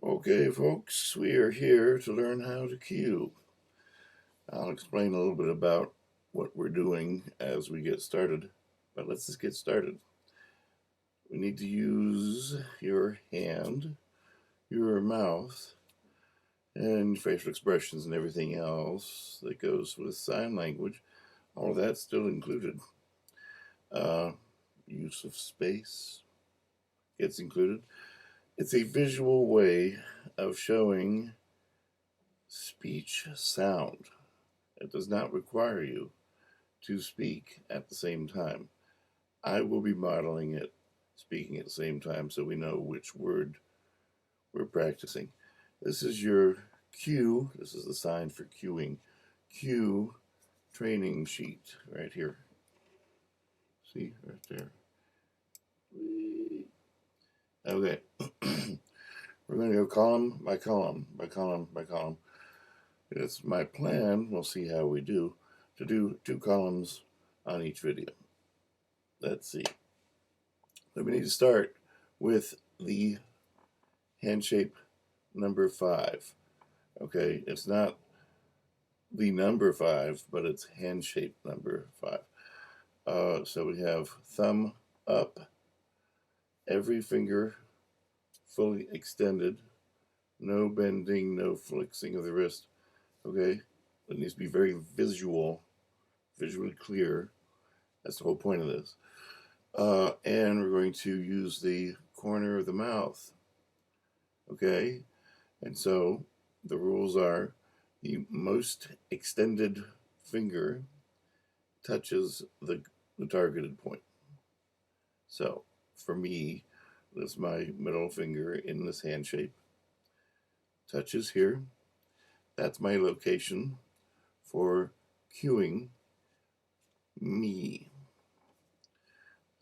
Okay, folks, we are here to learn how to cue. I'll explain a little bit about what we're doing as we get started, but let's just get started. We need to use your hand, your mouth, and facial expressions and everything else that goes with sign language. All of that's still included. Use of space gets included. It's a visual way of showing speech sound. It does not require you to speak at the same time. I will be modeling it, speaking at the same time, so we know which word we're practicing. This is your cue. This is the sign for cueing. Cue training sheet right here. See, right there. Okay. We're going to go column by column, by column, by column. It's my plan, we'll see how we do, to do 2 columns on each video. Let's see. So we need to start with the hand shape number 5. Okay, it's not the number 5, but it's hand shape number 5. So we have thumb up, every finger fully extended, no bending, no flexing of the wrist. Okay, it needs to be very visually clear. That's the whole point of this. And we're going to use the corner of the mouth. Okay, and so the rules are the most extended finger touches the targeted point. So for me, that's my middle finger in this hand shape. Touches here. That's my location for cueing me.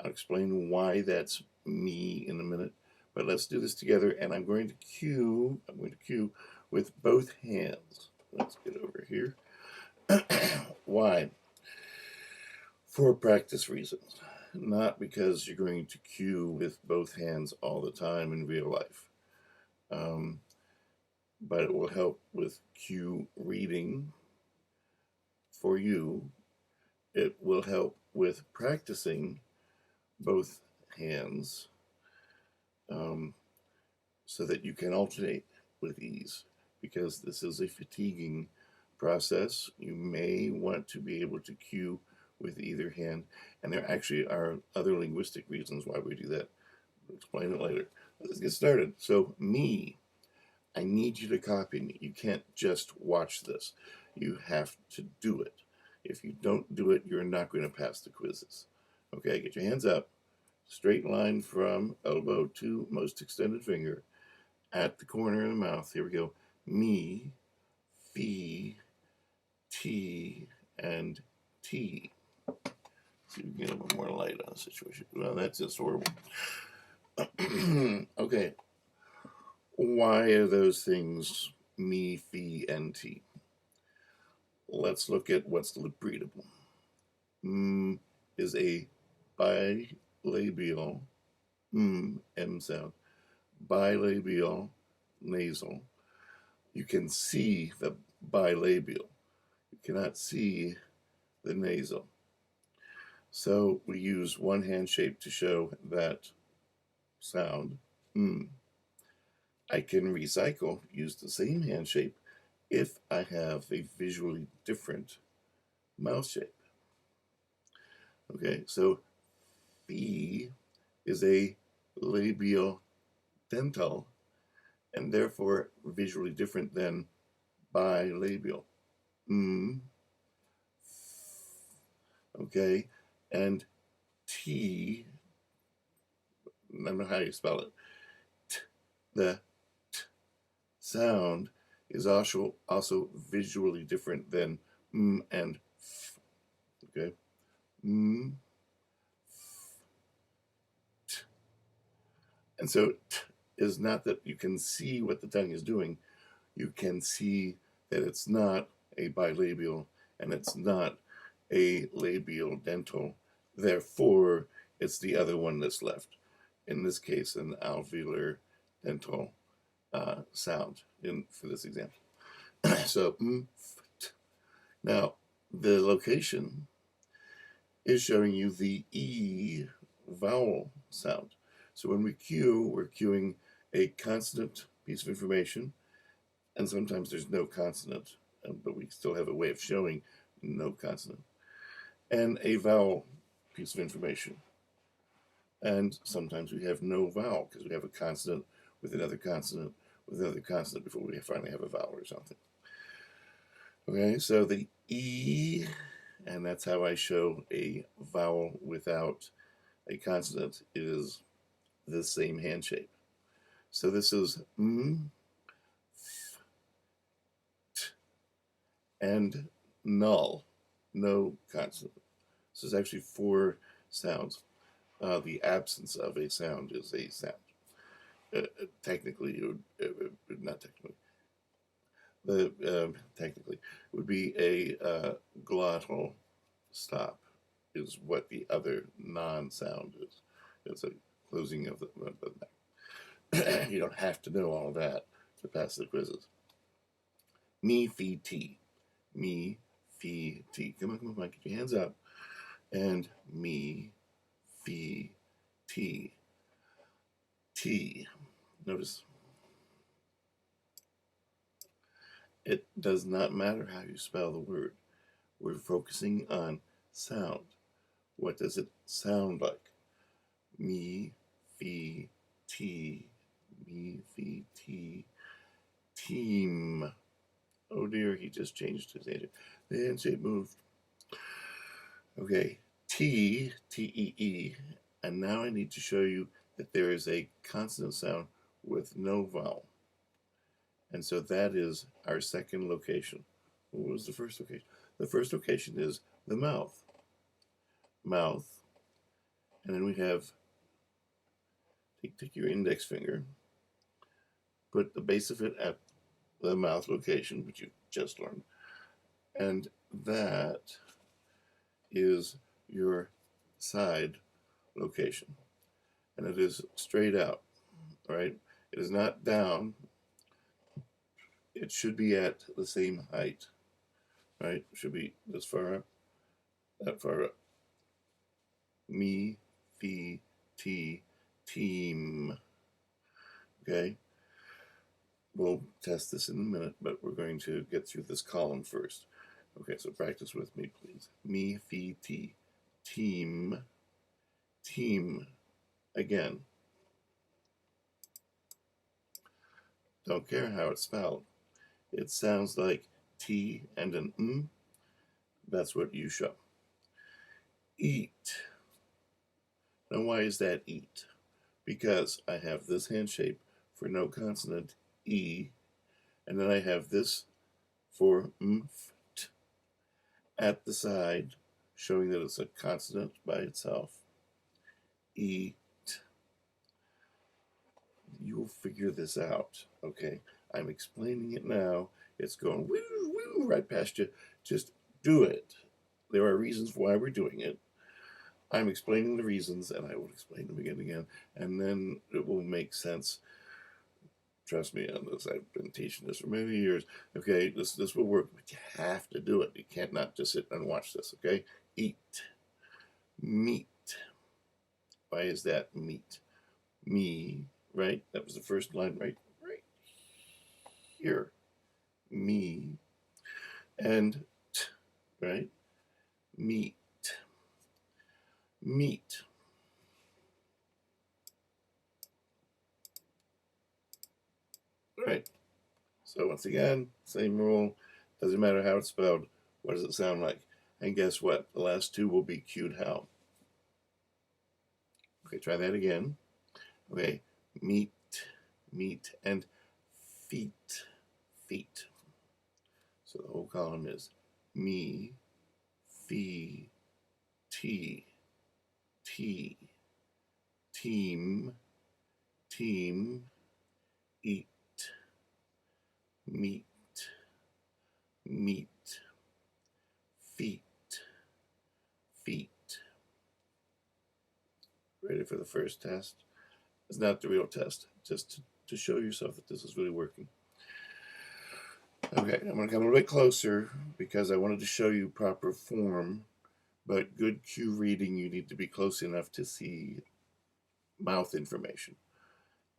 I'll explain why that's me in a minute, but let's do this together, and I'm going to cue with both hands. Let's get over here. Why? For practice reasons, not because you're going to cue with both hands all the time in real life, but it will help with cue reading for you. It will help with practicing both hands so that you can alternate with ease, because this is a fatiguing process. You may want to be able to cue with either hand, and there actually are other linguistic reasons why we do that. I'll explain it later. Let's get started. So me, I need you to copy me. You can't just watch this. You have to do it. If you don't do it, you're not going to pass the quizzes. Okay, get your hands up. Straight line from elbow to most extended finger at the corner of the mouth. Here we go. Me, fee, T, and T. See if we can get a little more light on the situation. Well, that's just horrible. Okay. Why are those things me, fee, and T? Let's look at what's readable. Is a bilabial, M sound, bilabial nasal. You can see the bilabial. You cannot see the nasal. So we use one hand shape to show that sound. I can recycle, use the same hand shape if I have a visually different mouth shape. Okay, so B is a labial dental and therefore visually different than bilabial. Okay, and T, I don't know how you spell it. The T sound is also visually different than and F. Okay, T. And so T is not that you can see what the tongue is doing. You can see that it's not a bilabial and it's not a labial dental. Therefore, it's the other one that's left. In this case, an alveolar dental sound for this example. So, now the location is showing you the E vowel sound. So when we cue, we're cueing a consonant piece of information, and sometimes there's no consonant, but we still have a way of showing no consonant, and a vowel piece of information. And sometimes we have no vowel because we have a consonant with another consonant with another consonant before we finally have a vowel or something. Okay, so the E, and that's how I show a vowel without a consonant, is the same hand shape. So this is M, F, T, and null, no consonant. This is actually 4 sounds. The absence of a sound is a sound. Technically, not technically. Technically, it would be a glottal stop, is what the other non-sound is. It's a closing of the mouth. You don't have to know all of that to pass the quizzes. Me, fee, tea. Me, fee, tea. Come on, get your hands up. And me, fee, tea. Tea. Notice it does not matter how you spell the word. We're focusing on sound. What does it sound like? Me, fee, tea. Me, fee, tea. Team. Oh dear, he just changed his handshake. The handshake moved. Okay, T, T-E-E. And now I need to show you that there is a consonant sound with no vowel. And so that is our second location. What was the first location? The first location is the mouth. Mouth. And then we have, take your index finger, put the base of it at the mouth location, which you just learned. And that is your side location. And it is straight out, right? It is not down. It should be at the same height, right? It should be this far up, that far up. Me, fee, tea, team. Okay? We'll test this in a minute, but we're going to get through this column first. Okay, so practice with me, please. Me, fee, tea, team, team. Again. Don't care how it's spelled. It sounds like T and an M. That's what you show. Eat. Now why is that eat? Because I have this hand shape for no consonant, E, and then I have this for mft at the side, showing that it's a consonant by itself. Eat. You'll figure this out, okay? I'm explaining it now. It's going woo, woo, right past you. Just do it. There are reasons why we're doing it. I'm explaining the reasons, and I will explain them again, and then it will make sense. Trust me on this. I've been teaching this for many years. Okay, this will work, but you have to do it. You can't not just sit and watch this, okay? Eat. Meat. Why is that meat? Me, right? That was the first line right here. Me. And t, right? Meat. Meat. Right. So once again, same rule. Doesn't matter how it's spelled. What does it sound like? And guess what? The last two will be cued how. Okay, try that again. Okay, meat, meat, and feet, feet. So the whole column is me, fee, tea, tea, team, team, eat, meat, meat, feet, feet. Ready for the first test? It's not the real test, just to to show yourself that this is really working. Okay, I'm going to come a little bit closer because I wanted to show you proper form, but good cue reading, you need to be close enough to see mouth information.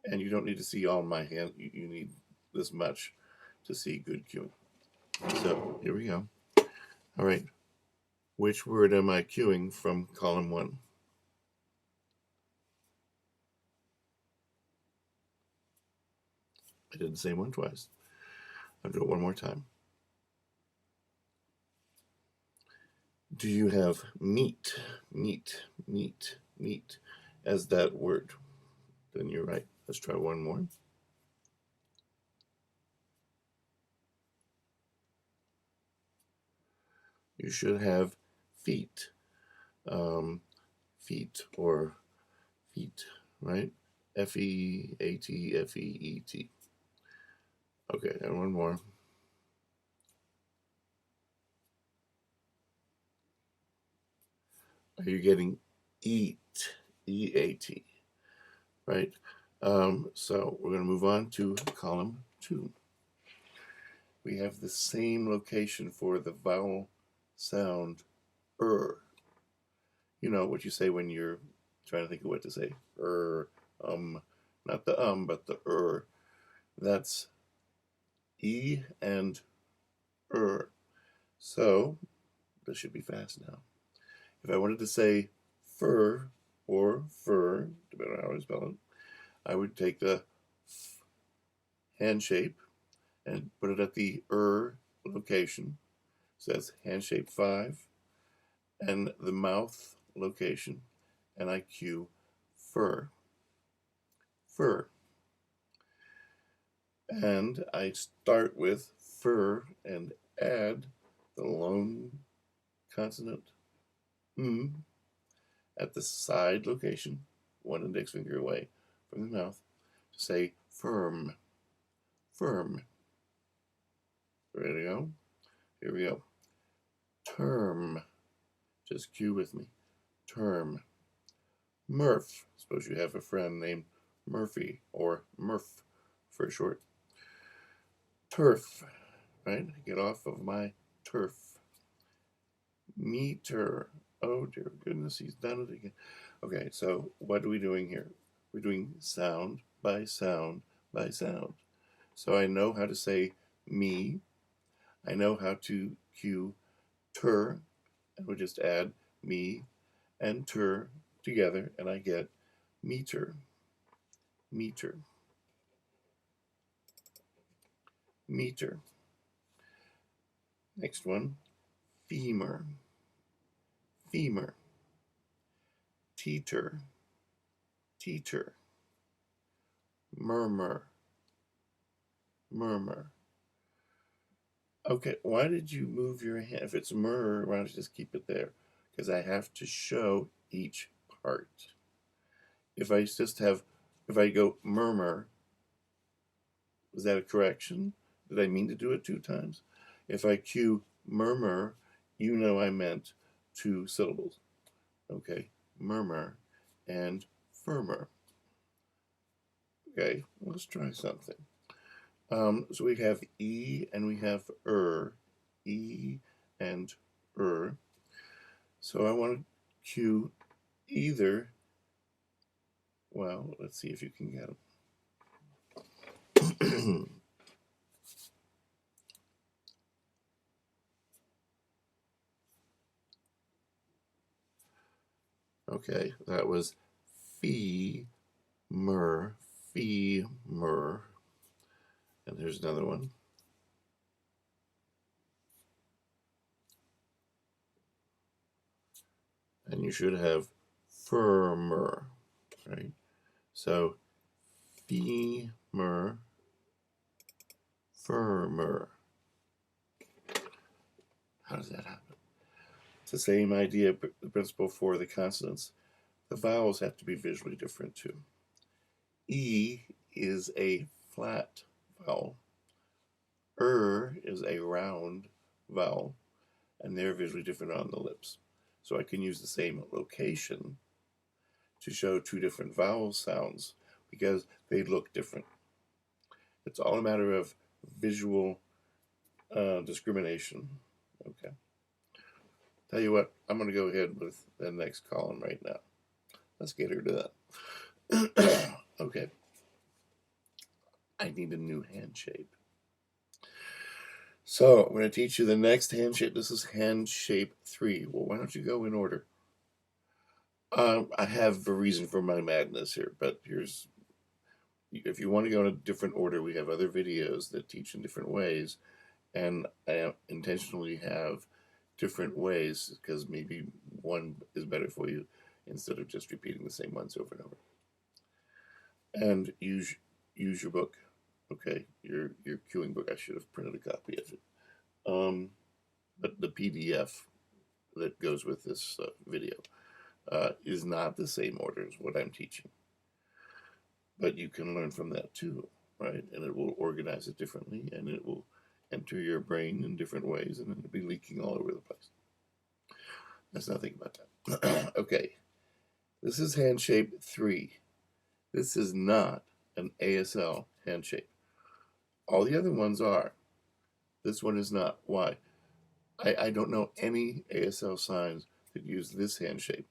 And you don't need to see all my hand, you need this much to see good cueing. So here we go. All right, which word am I cueing from column 1? I did the same one twice. I'll do it one more time. Do you have meat, meat, meat, meat as that word? Then you're right. Let's try one more. You should have feet, feet or feet, right? F-E-A-T, F-E-E-T. Okay, and one more. Are you getting eat, E-A-T, right? So we're going to move on to column 2. We have the same location for the vowel sound You know what you say when you're trying to think of what to say. Not the but the That's E and So this should be fast now. If I wanted to say fur or fur, depending on how I spell it, I would take the hand shape and put it at the location. So that's hand shape 5, and the mouth location, and I cue fur, fur. And I start with fur and add the lone consonant at the side location, one index finger away from the mouth, to say firm, firm. Ready to go? Here we go. Term. Just cue with me. Term. Murph. Suppose you have a friend named Murphy or Murph for short. Turf. Right? Get off of my turf. Meter. Oh dear goodness, he's done it again. Okay, so what are we doing here? We're doing sound by sound by sound. So I know how to say me. I know how to cue tur, and we just add me and tur together, and I get meter, meter, meter. Next one, femur, femur, teeter, teeter, murmur, murmur. Okay, why did you move your hand? If it's murmur, why don't you just keep it there? Because I have to show each part. If I go murmur, was that a correction? Did I mean to do it 2 times? If I cue murmur, you know I meant 2 syllables. Okay, murmur and firmer. Okay, let's try something. So we have E and we have E and So I want to cue either. Well, let's see if you can get them. Okay, that was femur, femur. And here's another one. And you should have firmer, right? So femur, firmer. How does that happen? It's the same idea, the principle for the consonants. The vowels have to be visually different too. E is a flat vowel. Is a round vowel, and they're visually different on the lips. So I can use the same location to show 2 different vowel sounds because they look different. It's all a matter of visual discrimination. Okay. Tell you what, I'm going to go ahead with the next column right now. Let's get her to that. Okay. I need a new hand shape. So I'm going to teach you the next hand shape. This is hand shape 3. Well, why don't you go in order? I have a reason for my madness here, but here's, if you want to go in a different order, we have other videos that teach in different ways, and I intentionally have different ways because maybe one is better for you instead of just repeating the same ones over and over. And use your book, okay? Your cueing book. I should have printed a copy of it. But the PDF that goes with this video is not the same order as what I'm teaching. But you can learn from that too, right? And it will organize it differently, and it will enter your brain in different ways, and it'll be leaking all over the place. Let's not think about that. Okay, this is hand shape 3. This is not an ASL hand shape. All the other ones are. This one is not. Why? I don't know any ASL signs that use this hand shape.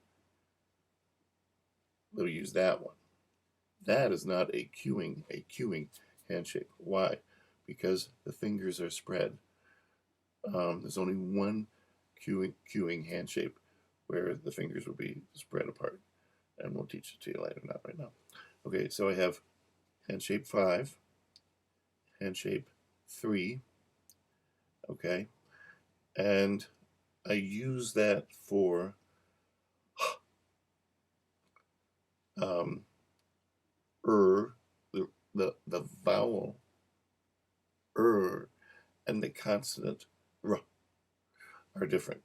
They'll use that one. That is not a cueing hand shape. Why? Because the fingers are spread. There's only one cueing hand shape where the fingers will be spread apart. And we'll teach it to you later, not right now. Okay, so I have hand shape 5, hand shape 3, okay? And I use that for the vowel and the consonant r are different.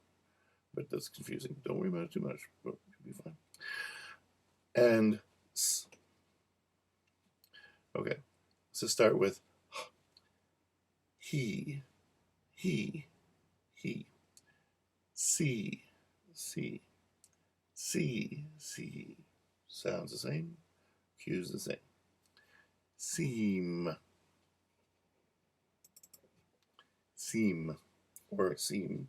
But that's confusing. Don't worry about it too much. It'll be fine. And s. Okay, so start with he, he, see, see, see. Sounds the same, cues the same. Seam, or seam.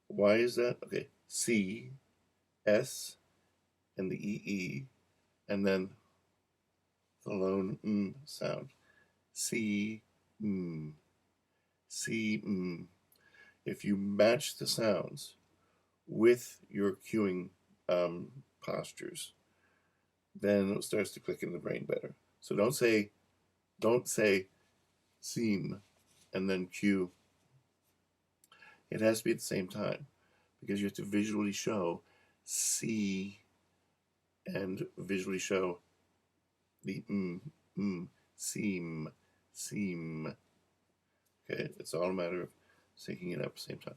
Why is that? Okay, C, S, and the EE, and then the lone sound. See, see. If you match the sounds with your cueing postures, then it starts to click in the brain better. So don't say seam and then cue. It has to be at the same time because you have to visually show see and visually show the seam. Okay, it's all a matter of syncing it up at the same time.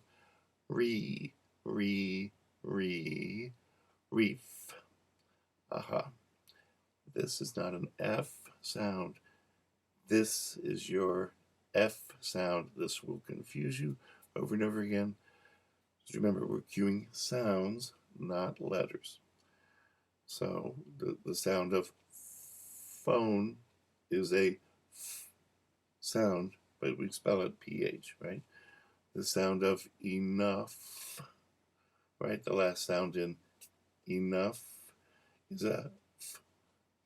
Reef. Aha. This is not an F sound. This is your F sound. This will confuse you over and over again. Just remember, we're cueing sounds, not letters. So the sound of phone is a f sound, but we spell it PH, right? The sound of enough, right? The last sound in enough is a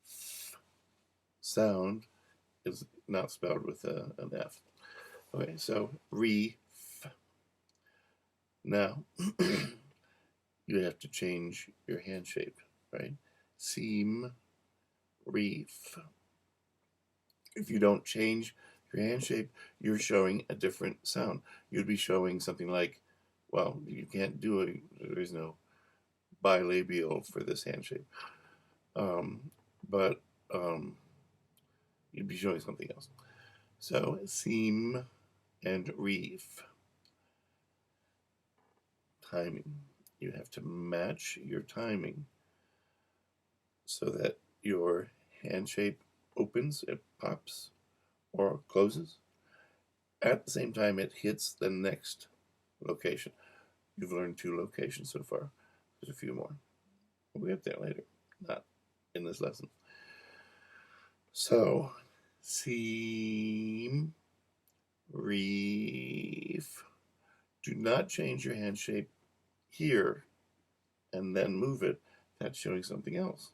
f sound, is not spelled with an F. Okay, so reef. Now, you have to change your hand shape, right? Seam, reef. If you don't change your hand shape, you're showing a different sound. You'd be showing something like, well, you can't do it. There is no bilabial for this hand shape. But you'd be showing something else. So seam and reef. Timing. You have to match your timing so that your hand shape opens, it pops, or closes. At the same time, it hits the next location. You've learned 2 locations so far. There's a few more. We'll get there later, not in this lesson. So, seam, reef. Do not change your hand shape here and then move it. That's showing something else,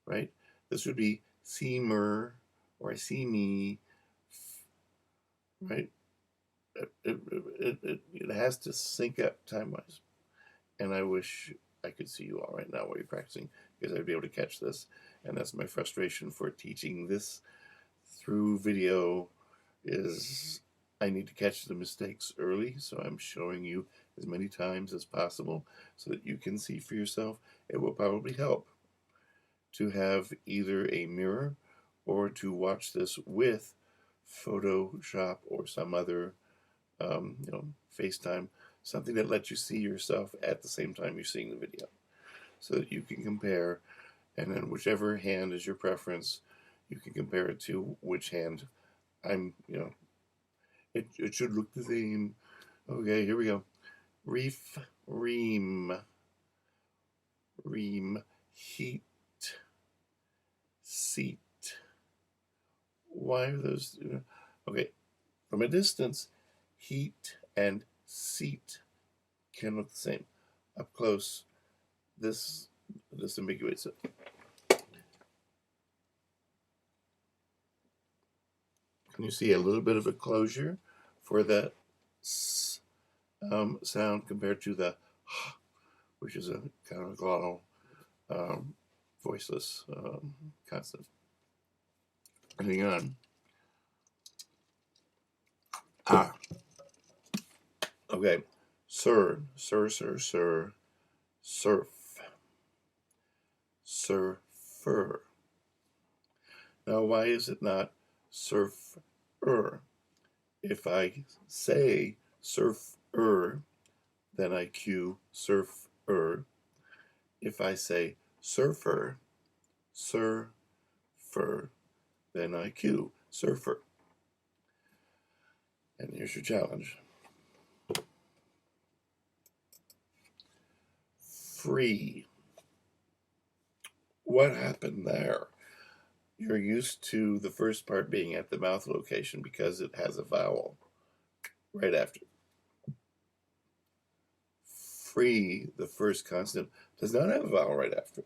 right? This would be seamer or seamy, right? It has to sync up time-wise. And I wish I could see you all right now while you're practicing, because I'd be able to catch this. And that's my frustration for teaching this through video, is I need to catch the mistakes early, so I'm showing you as many times as possible so that you can see for yourself. It will probably help to have either a mirror or to watch this with Photoshop or some other, FaceTime, something that lets you see yourself at the same time you're seeing the video, so that you can compare, and then whichever hand is your preference, you can compare it to which hand it should look the same. Okay, here we go. Reef, ream, heat, seat. Why are those? Okay, from a distance, heat and seat can look the same. Up close, this ambiguates it. Can you see a little bit of a closure for that sound compared to the which is a kind of glottal, voiceless consonant. Hang on. Okay. Sir, surf, surfer. Now, why is it not surfer? If I say surfer, then I cue surfer. If I say surfer, then I cue surfer. And here's your challenge. Free. What happened there? You're used to the first part being at the mouth location because it has a vowel right after. Free, the first consonant, does not have a vowel right after.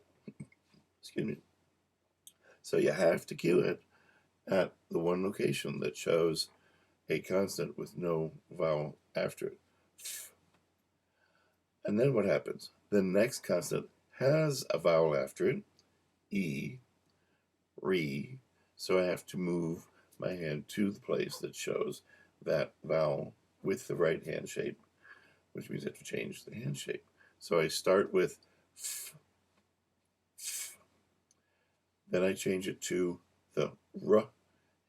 Excuse me. So you have to cue it at the one location that shows a consonant with no vowel after it. And then what happens? The next consonant has a vowel after it, E, re, so I have to move my hand to the place that shows that vowel with the right hand shape, which means I have to change the hand shape. So I start with f, then I change it to the r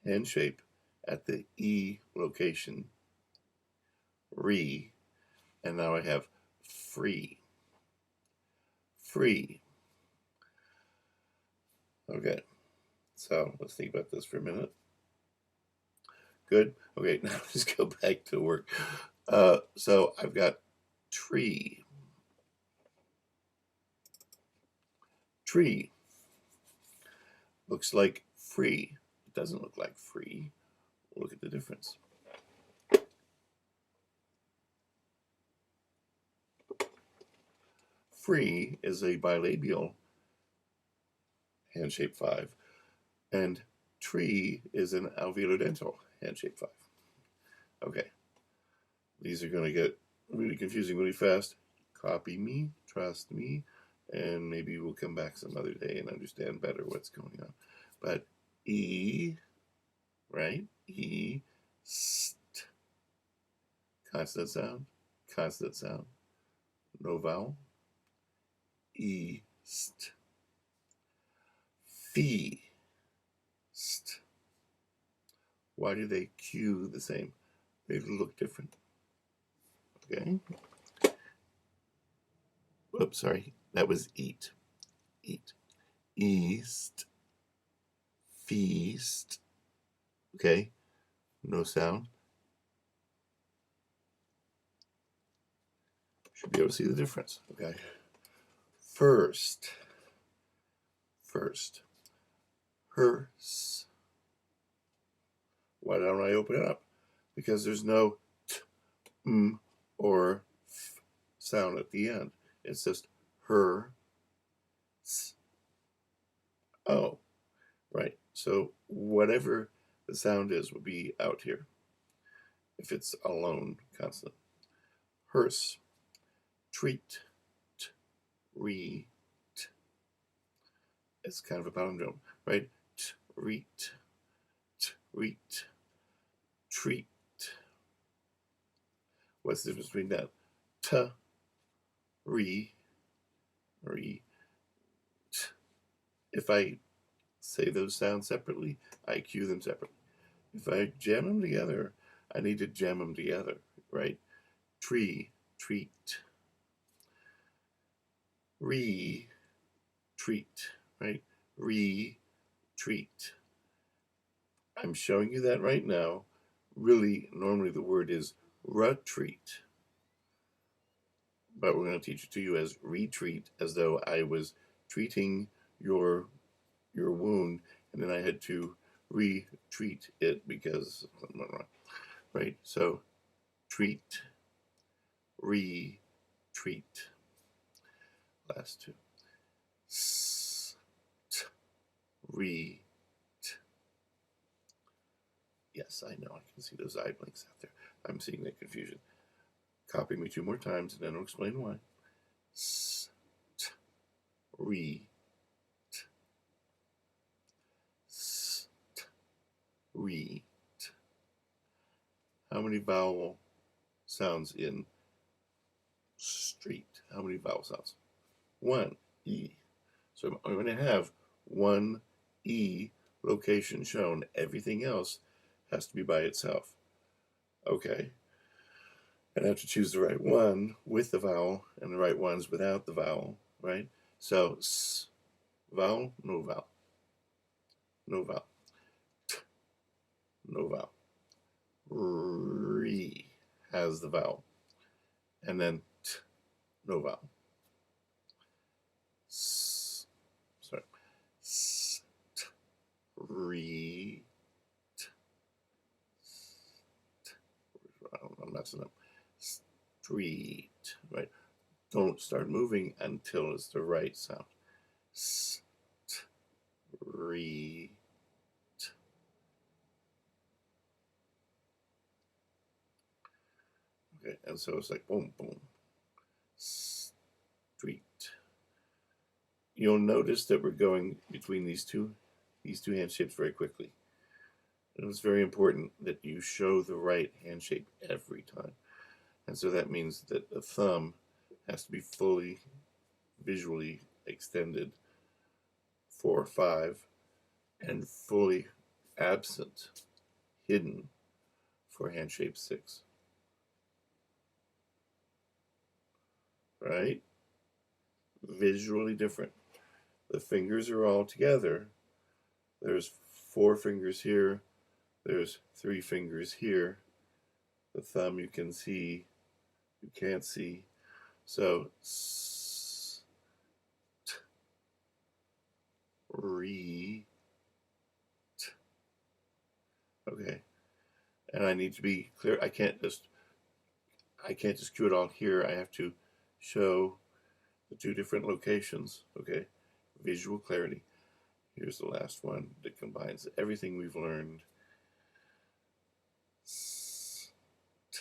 hand shape at the E location, re, and now I have free. Okay, so let's think about this for a minute. Good. Okay, now just go back to work. So I've got tree. Looks like free. It doesn't look like free. Look at the difference. Free is a bilabial hand shape 5, and tree is an alveolo-dental hand shape 5. Okay, these are going to get really confusing really fast. Copy me, trust me, and maybe we'll come back some other day and understand better what's going on. But E, right? E, st, consonant sound, no vowel. East, feast. Why do they cue the same? They look different. Okay. Oops, sorry. That was eat. East, feast. Okay. No sound. Should be able to see the difference. Okay. First. Hearse. Why don't I open it up? Because there's no t, or f sound at the end. It's just her, s, oh, right. So whatever the sound is would be out here if it's a lone consonant. Hearse, treat, t, re, t. It's kind of a palindrome, right? Treat, treat, treat. What's the difference between that? T, re, re, t. If I say those sounds separately, I cue them separately. If I jam them together, I need to jam them together, right? Tree, treat, re, treat, right? Re, treat. I'm showing you that right now. Really, normally the word is retreat, but we're going to teach it to you as retreat, as though I was treating your wound, and then I had to retreat it because something went wrong, right? So treat, retreat. Last two. S, t, re, t. Yes, I know. I can see those eye blinks out there. I'm seeing that confusion. Copy me 2 more times, and then I'll explain why. S, t, re, t. S, t, re, t. How many vowel sounds in street? How many vowel sounds? 1, E. So I'm going to have 1 E location shown. Everything else has to be by itself. Okay. And I have to choose the right one with the vowel and the right ones without the vowel, right? So S, vowel, no vowel, no vowel, T, no vowel. Re has the vowel, and then T, no vowel. S, sorry, S, T, re, T, T. I'm messing up. Street, right? Don't start moving until it's the right sound. Street. Okay, and so it's like boom, boom. Street. You'll notice that we're going between these two hand shapes very quickly. And it's very important that you show the right hand shape every time. And so that means that the thumb has to be fully visually extended for 5 and fully absent, hidden for hand shape 6. Right? Visually different. The fingers are all together. There's 4 fingers here. There's 3 fingers here. The thumb you can see, you can't see. So s, t, re, t. Okay. And I need to be clear. I can't just cue it all here. I have to show the 2 different locations. Okay. Visual clarity. Here's the last one that combines everything we've learned. S, t,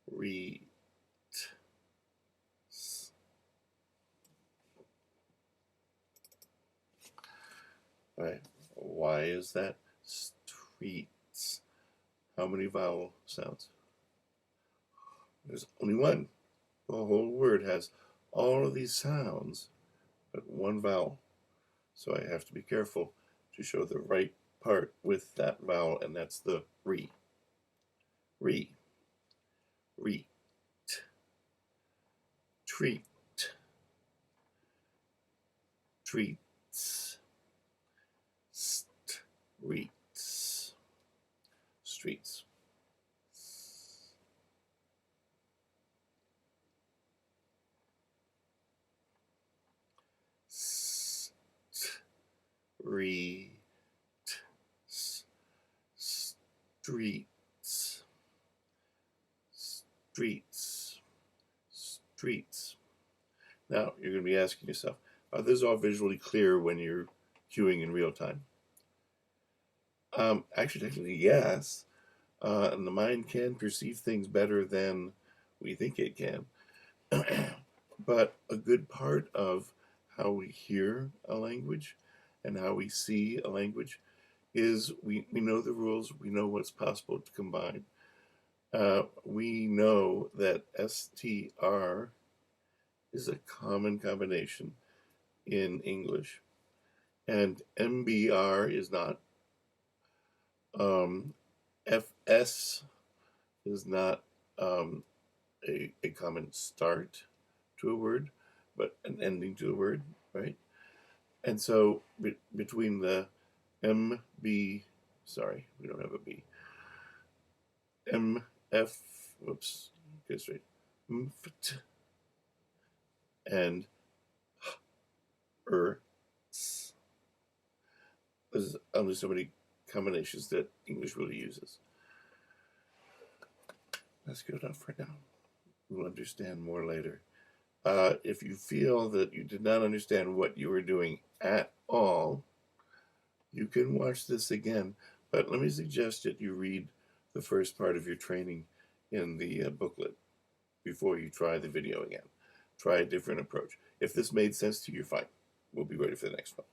re, t, s. Right. Why is that? Streets. How many vowel sounds? There's only one. The whole word has all of these sounds, but 1 vowel. So I have to be careful to show the right part with that vowel, and that's the re. Re. Reet. Treat. Treats. Streets. Streets. Street. streets, streets, streets. Now, you're going to be asking yourself, are those all visually clear when you're cueing in real time? Actually, technically, yes. And the mind can perceive things better than we think it can. But a good part of how we hear a language and how we see a language is we know the rules, we know what's possible to combine. We know that STR is a common combination in English, and MBR is not. FS is not a common start to a word, but an ending to a word, right? And so between the MB, sorry, we don't have a B, MF, whoops, get straight, MFT, and s. There's only so many combinations that English really uses. That's good enough for now. We'll understand more later. If you feel that you did not understand what you were doing at all, you can watch this again. But let me suggest that you read the first part of your training in the booklet before you try the video again. Try a different approach. If this made sense to you, fine. We'll be ready for the next one.